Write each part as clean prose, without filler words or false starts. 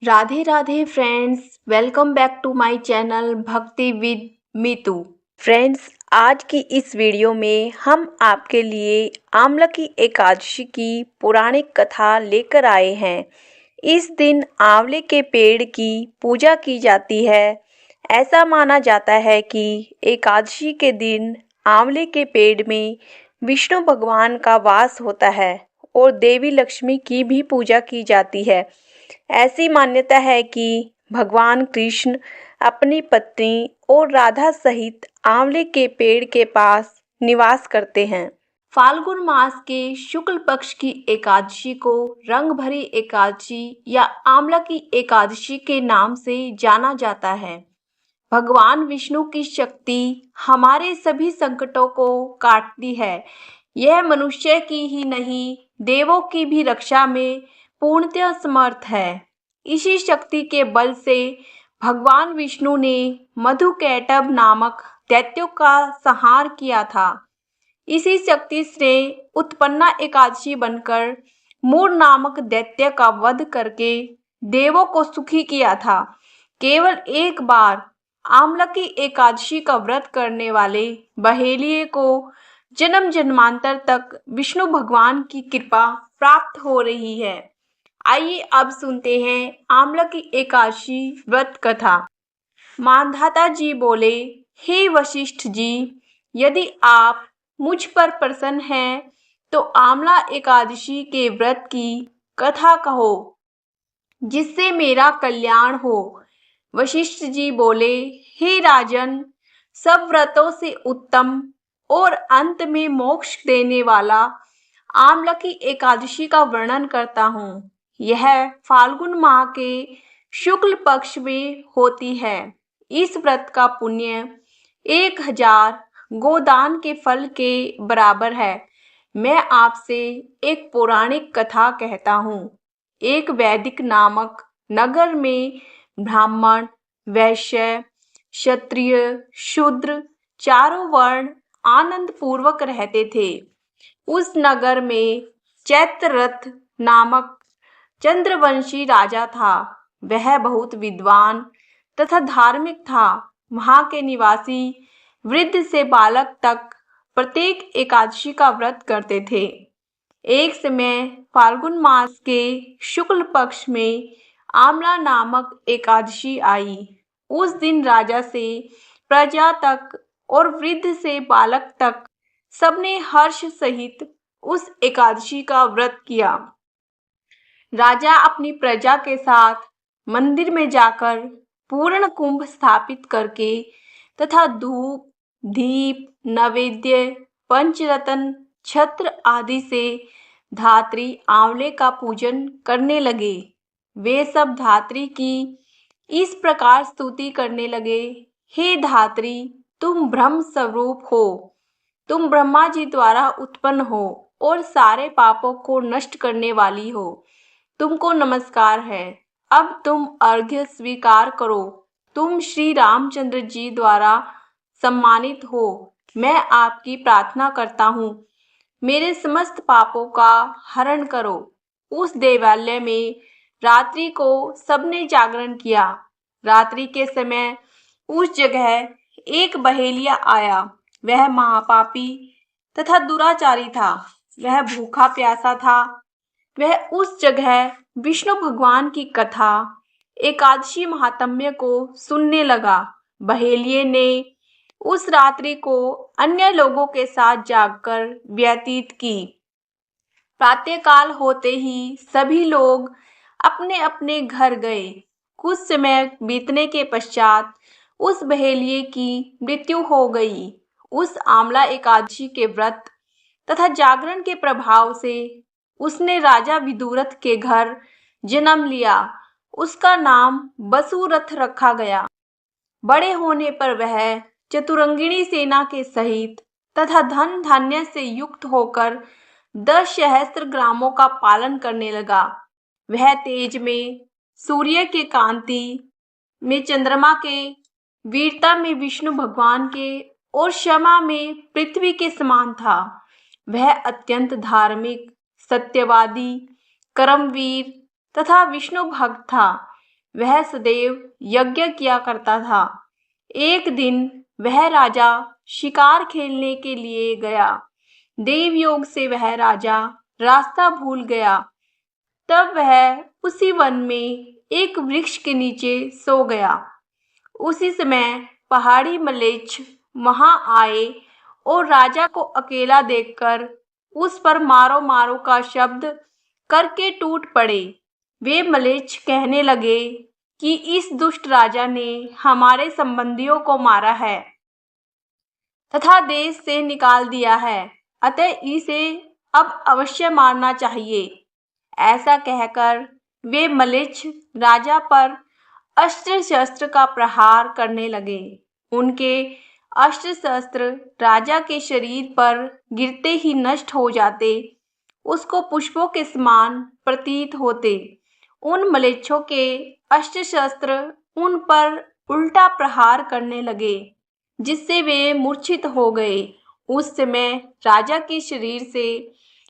Radhe Radhe friends, welcome back to my channel Bhakti with Meetu. Friends, आज की इस वीडियो में हम आपके लिए आंवला की एकादशी की पौराणिक कथा लेकर आए हैं। इस दिन आंवले के पेड़ की पूजा की जाती है। ऐसा माना जाता है कि एकादशी के दिन आंवले के पेड़ में विष्णु भगवान का वास होता है और देवी लक्ष्मी की भी पूजा की जाती है। ऐसी मान्यता है कि भगवान कृष्ण अपनी पत्नी और राधा सहित आंवले के पेड़ के पास निवास करते हैं। फाल्गुन मास के शुक्ल पक्ष की एकादशी को रंग भरी एकादशी या आंवला की एकादशी के नाम से जाना जाता है। भगवान विष्णु की शक्ति हमारे सभी संकटों को काटती है। यह मनुष्य की ही नहीं, देवों की भी रक्षा में पूर्णतः समर्थ है। इसी शक्ति के बल से भगवान विष्णु ने मधुकैटभ नामक दैत्यों का संहार किया था। इसी शक्ति से उत्पन्ना एकादशी बनकर मूर नामक दैत्य का वध करके देवों को सुखी किया था। केवल एक बार आंवला की एकादशी का व्रत करने वाले बहेलिये को जन्म जन्मांतर तक विष्णु भगवान की कृपा प्राप्त हो रही है। आइए अब सुनते हैं आंवला की एकादशी व्रत कथा। मानधाता जी बोले, हे वशिष्ठ जी, यदि आप मुझ पर प्रसन्न हैं तो आंवला एकादशी के व्रत की कथा कहो जिससे मेरा कल्याण हो। वशिष्ठ जी बोले, हे राजन, सब व्रतों से उत्तम और अंत में मोक्ष देने वाला आंवला की एकादशी का वर्णन करता हूँ। यह फाल्गुन माह के शुक्ल पक्ष में होती है। इस व्रत का पुण्य 1000 गोदान के फल के बराबर है। मैं आपसे एक पौराणिक कथा कहता हूँ। एक वैदिक नामक नगर में ब्राह्मण, वैश्य, क्षत्रिय, शूद्र चारों वर्ण आनंद पूर्वक रहते थे। उस नगर में चैत्ररथ नामक चंद्रवंशी राजा था। वह बहुत विद्वान तथा धार्मिक था। वहां के निवासी वृद्ध से बालक तक प्रत्येक एकादशी का व्रत करते थे। एक समय फाल्गुन मास के शुक्ल पक्ष में आंवला नामक एकादशी आई। उस दिन राजा से प्रजा तक और वृद्ध से बालक तक सबने हर्ष सहित उस एकादशी का व्रत किया। राजा अपनी प्रजा के साथ मंदिर में जाकर पूर्ण कुंभ स्थापित करके तथा धूप, दीप, नैवेद्य, पंचरत्न, छत्र आदि से धात्री आंवले का पूजन करने लगे। वे सब धात्री की इस प्रकार स्तुति करने लगे, हे धात्री, तुम ब्रह्म स्वरूप हो, तुम ब्रह्मा जी द्वारा उत्पन्न हो और सारे पापों को नष्ट करने वाली हो। तुमको नमस्कार है। अब तुम अर्घ्य स्वीकार करो। तुम श्री रामचंद्र जी द्वारा सम्मानित हो। मैं आपकी प्रार्थना करता हूँ, मेरे समस्त पापों का हरण करो। उस देवालय में रात्रि को सबने जागरण किया। रात्रि के समय उस जगह एक बहेलिया आया। वह महापापी तथा दुराचारी था। वह भूखा प्यासा था। वह उस जगह विष्णु भगवान की कथा एकादशी महात्म्य को सुनने लगा। बहेलिये ने उस रात्रि को अन्य लोगों के साथ जागकर व्यतीत की। प्रातःकाल होते ही सभी लोग अपने अपने घर गए। कुछ समय बीतने के पश्चात उस बहेलिये की मृत्यु हो गई। उस आंवला एकादशी के व्रत तथा जागरण के प्रभाव से उसने राजा विदुरथ के घर जन्म लिया। उसका नाम बसुरथ रखा गया। बड़े होने पर वह चतुरंगिणी सेना के सहित तथा धन धान्य से युक्त होकर 10 सहस्त्र ग्रामों का पालन करने लगा। वह तेज में सूर्य के कांति में चंद्रमा के, वीरता में विष्णु भगवान के और क्षमा में पृथ्वी के समान था। वह अत्यंत धार्मिक, सत्यवादी, कर्मवीर तथा विष्णु भक्त था। वह सदैव यज्ञ किया करता था। एक दिन वह राजा शिकार खेलने के लिए गया। देवयोग से वह राजा रास्ता भूल गया। तब वह उसी वन में एक वृक्ष के नीचे सो गया। उसी समय पहाड़ी मलेच्छ वहां आए और राजा को अकेला देखकर उस पर मारो मारो का शब्द करके टूट पड़े। वे मलेच्छ कहने लगे कि इस दुष्ट राजा ने हमारे संबंधियों को मारा है तथा देश से निकाल दिया है, अतः इसे अब अवश्य मारना चाहिए। ऐसा कहकर वे मलेच्छ राजा पर अस्त्र शस्त्र का प्रहार करने लगे। उनके अस्त्र शस्त्र राजा के शरीर पर गिरते ही नष्ट हो जाते, उसको पुष्पों के समान प्रतीत होते। उन मलेच्छों के अस्त्र शस्त्र उन पर उल्टा प्रहार करने लगे, जिससे वे मूर्छित हो गए। उस समय राजा के शरीर से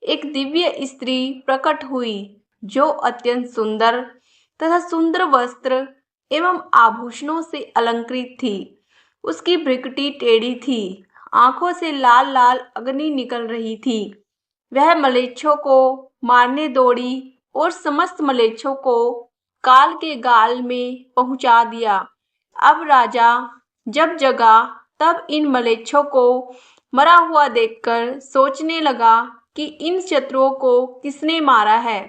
एक दिव्य स्त्री प्रकट हुई, जो अत्यंत सुंदर तथा सुंदर वस्त्र एवं आभूषणों से अलंकृत थी। उसकी भ्रिकुटी टेढ़ी थी, आंखों से लाल लाल अग्नि निकल रही थी। वह मलेच्छों को मारने दौड़ी और समस्त मलेच्छों को काल के गाल में पहुंचा दिया। अब राजा जब जगा तब इन मलेच्छों को मरा हुआ देखकर सोचने लगा कि इन शत्रुओं को किसने मारा है।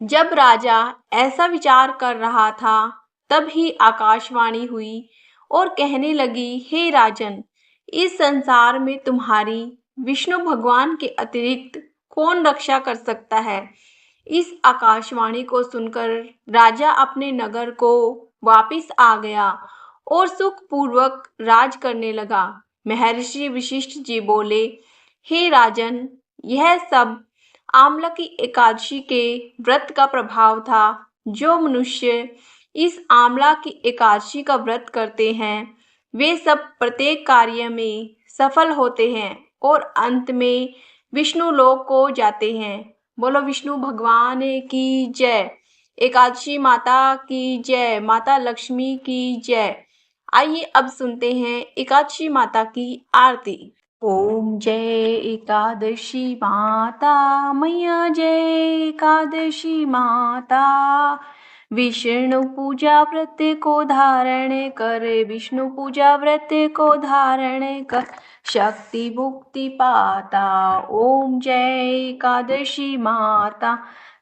जब राजा ऐसा विचार कर रहा था, तब ही आकाशवाणी हुई और कहने लगी, हे राजन, इस संसार में तुम्हारी विष्णु भगवान के अतिरिक्त कौन रक्षा कर सकता है। इस आकाशवाणी को सुनकर राजा अपने नगर को वापिस आ गया और सुखपूर्वक राज करने लगा। महर्षि वशिष्ठ जी बोले, हे राजन, यह सब आमलकी एकादशी के व्रत का प्रभाव था। जो मनुष्य इस आमला की एकादशी का व्रत करते हैं, वे सब प्रत्येक कार्य में सफल होते हैं और अंत में विष्णु लोक को जाते हैं। बोलो विष्णु भगवान की जय। एकादशी माता की जय। माता लक्ष्मी की जय। आइए अब सुनते हैं एकादशी माता की आरती। ओम जय एकादशी माता मैया, जय एकादशी माता। विष्णु पूजा व्रत को धारण कर, विष्णु पूजा व्रत को धारण कर, शक्ति मुक्ति पाता। ओम जय एकादशी माता,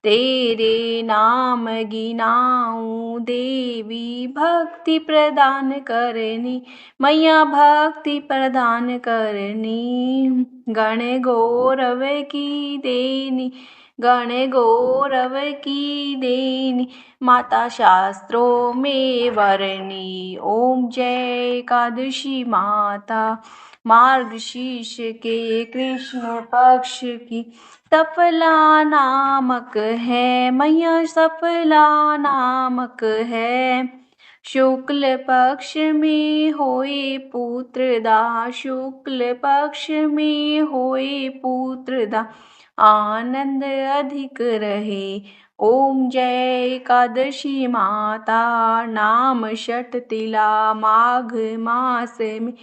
तेरे नाम गिनाऊं देवी, भक्ति प्रदान करनी मैया, भक्ति प्रदान करनी। गण गौरव की देनी, गण गौरव की देनी, माता शास्त्रों में वरनी। ओम जय एकादशी माता। मार्गशीर्ष के कृष्ण पक्ष की सफला नामक है मैया, सफला नामक है। शुक्ल पक्ष में होए पुत्र दा, शुक्ल पक्ष में होए पुत्र दा, आनंद अधिक रहे। ओम जय एकादशी माता। नाम षट तिला माघ मास में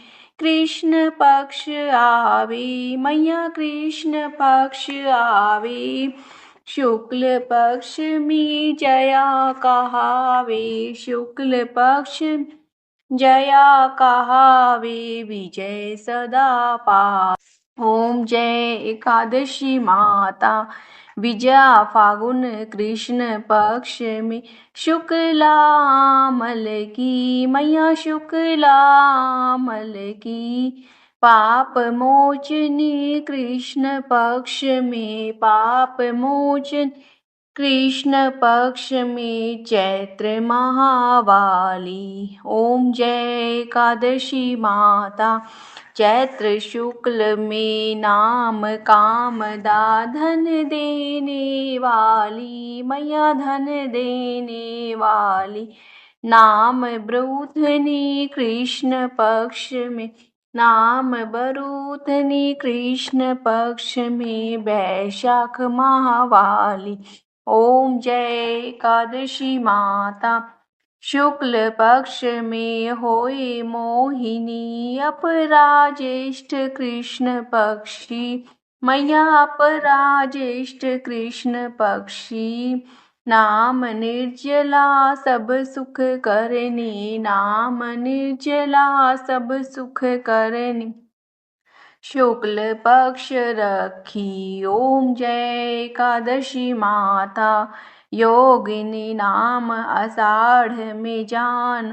कृष्ण पक्ष आवे मैया, कृष्ण पक्ष आवे। शुक्ल पक्ष में जया कहावे, शुक्ल पक्ष जया कहावे, विजय सदा पा। ओम जय एकादशी माता। विजया फागुन कृष्ण पक्ष में शुक्लामल की मैया, शुक्लामल की। पाप मोचनी कृष्ण पक्ष में, पाप मोचन कृष्ण पक्ष में, चैत्र महावाली। ओम जय एकादशी माता। चैत्र शुक्ल में नाम कामदा, धन देने वाली मैया, धन देने वाली। नाम ब्रूथनी कृष्ण पक्ष में, नाम बरूथनी कृष्ण पक्ष में, वैशाख महावाली। ओम जय एकादशी माता। शुक्ल पक्ष में होए मोहिनी, अपराजेष्ठ कृष्ण पक्षी। मैया अपराजेष्ठ कृष्ण पक्षी। नाम निर्जला सब सुख करनी, नाम निर्जला सब सुख करनी। शुक्ल पक्ष रखी ओम जय एकादशी माता। योगिनी नाम आषाढ़ में जान,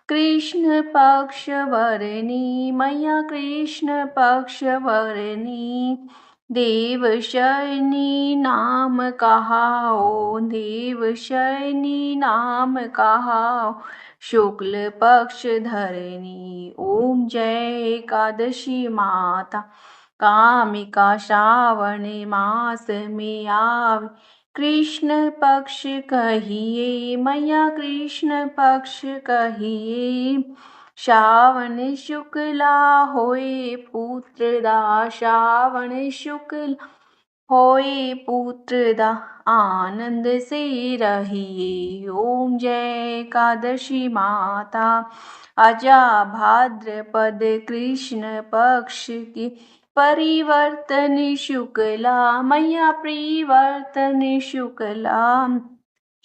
कृष्ण पक्ष वरनी मैया कृष्ण पक्ष वरनी। देवशयनी नाम कहाओ, देवशयनी नाम कहाओ। शुक्ल पक्ष धरनी ओम जय एकादशी माता। कामिका श्रावण मास में आवे, कृष्ण पक्ष कहिए मैया कृष्ण पक्ष कहिए। श्रावण शुक्ला होए पुत्रदा, श्रावण शुक्ल होए पुत्रदा। आनंद से रहिए ओम जय एकादशी माता। अजा भाद्रपद कृष्ण पक्ष की परिवर्तन शुक्ला मैया परिवर्तन शुक्ला।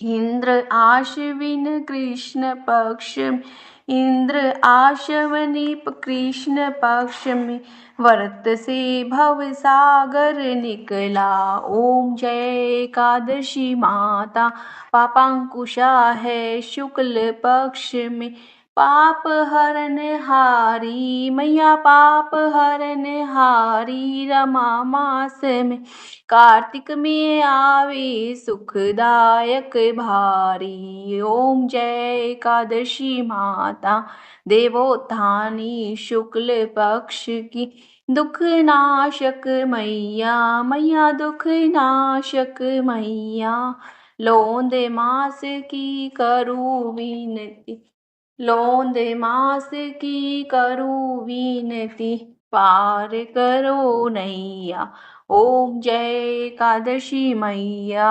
इंद्र आश्विन कृष्ण पक्ष में, इंद्र आश्वनी कृष्ण पक्ष में। व्रत से भव सागर निकला ओम जय एकादशी माता। पापांकुशा है शुक्ल पक्ष में, पाप हरन हारी मैया पाप हरन हारी। रमा मास में कार्तिक में आवे सुखदायक भारी ओम जय एकादशी माता। देवोत्थानी शुक्ल पक्ष की दुख नाशक मैया, मैया दुख नाशक मैया। लोंद मास की करू विनती, लोंद मास की करू विनती। पार करो नैया ओम जय एकादशी मैया।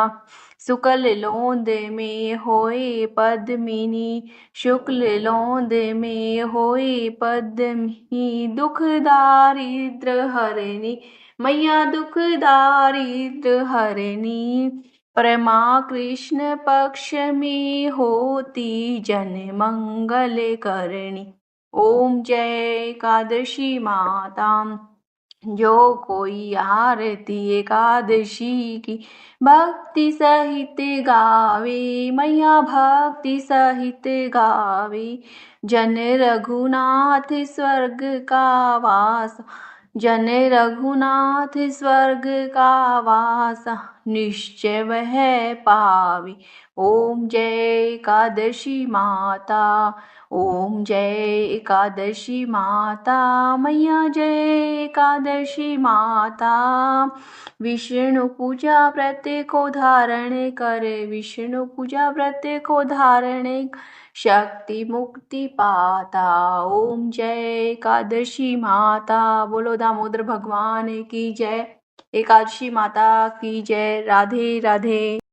शुक्ल लोंद में होए पद्मिनी, शुक्ल लोंद में होए पद्मिनी। दुख दारिद्र हरनी मैया दुख दारिद्र हरनी। परमा कृष्ण पक्ष में होती जन मंगल करनी ओम जय एकादशी माता। जो कोई आरती एकादशी की भक्ति सहित गावे मैया भक्ति सहित गावे। जन रघुनाथ स्वर्ग का वास, जन रघुनाथ स्वर्ग का वास। निश्चय वह पावे ओम जय एकादशी माता। ओम जय एकादशी माता मैया जय एकादशी माता। विष्णु पूजा व्रत को धारण करे, विष्णु पूजा व्रत को धारण शक्ति मुक्ति पाता ओम जय एकादशी माता। बोलो दामोदर भगवान की जय। एकादशी माता की जय। राधे राधे।